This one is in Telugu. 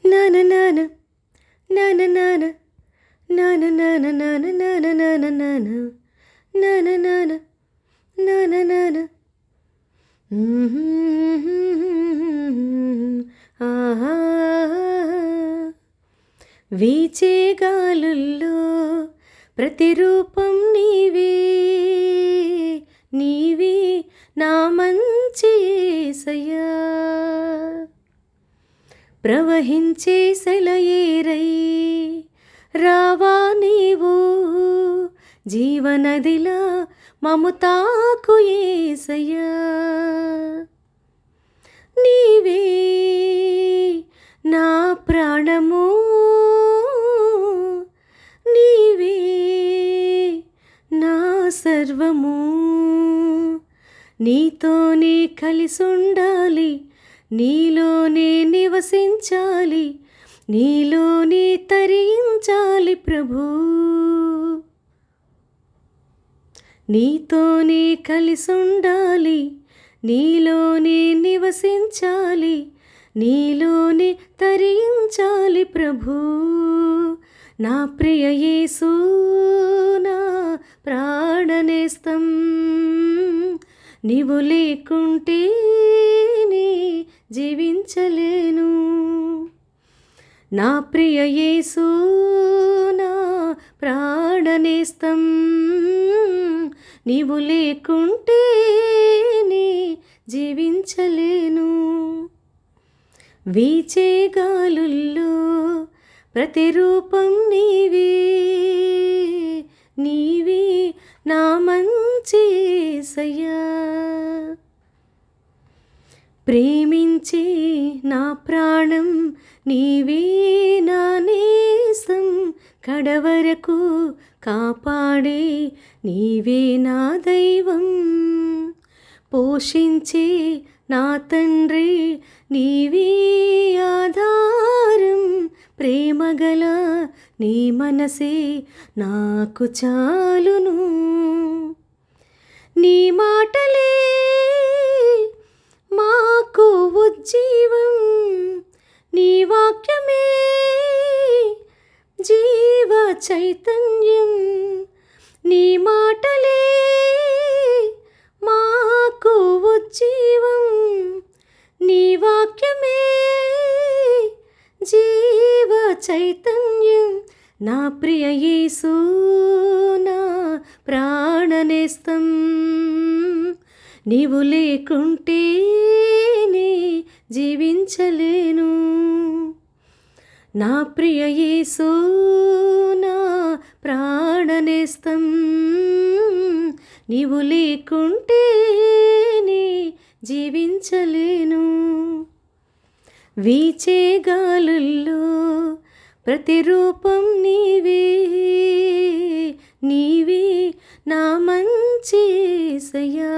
నాన నాన నాన నాన నాన నాన నాన నాన నాన నాన నాన నాన నాన నాన ఆహా వీచే గాలుల్లో ప్రతిరూపం నీవే నీవే నా మంచి యేసయ్యా ప్రవహించే సెలయేరై రావా నీవు జీవనదిలా మమతాకు యేసయ్యా నీవే నా ప్రాణము నీవే నా సర్వము నీతోనే కలిసుండాలి నీలోనే నివసించాలి నీలోనే తరించాలి ప్రభు నీతోనే కలిసుండాలి నీలోనే నివసించాలి నీలోనే తరించాలి ప్రభు నా ప్రియ యేసు నా ప్రాణనేస్తం నీవు లేకుంటే జీవించలేను నా ప్రియ యేసు నా ప్రాణనేస్తం నీవు లేకుంటే జీవించలేను వీచే గాలుల్లో ప్రతిరూపం నీవే నీవే నా మంచి యేసయ్యా ప్రేమించే నా ప్రాణం నీవే నా నేస్తం కడవరకు కాపాడే నీవే నా దైవం పోషించే నా తండ్రి నీవే ఆధారం ప్రేమగల నీ మనసే నాకు చాలును నీ మాటలే మాకు ఉజ్జీవం నీ వాక్యమే జీవ చైతన్యం నీ మాటలే మాకు ఉజ్జీవం నీ వాక్యమే జీవ చైతన్యం నా ప్రియ యేసు నా ప్రాణనేస్తం నీవు లేకుంటే జీవించలేను నా ప్రియ యేసు నా ప్రాణనేస్తం నీవు లేకుంటే జీవించలేను వీచే గాలుల్లో ప్రతిరూపం నీవే నీవే నా మంచి యేసయ్యా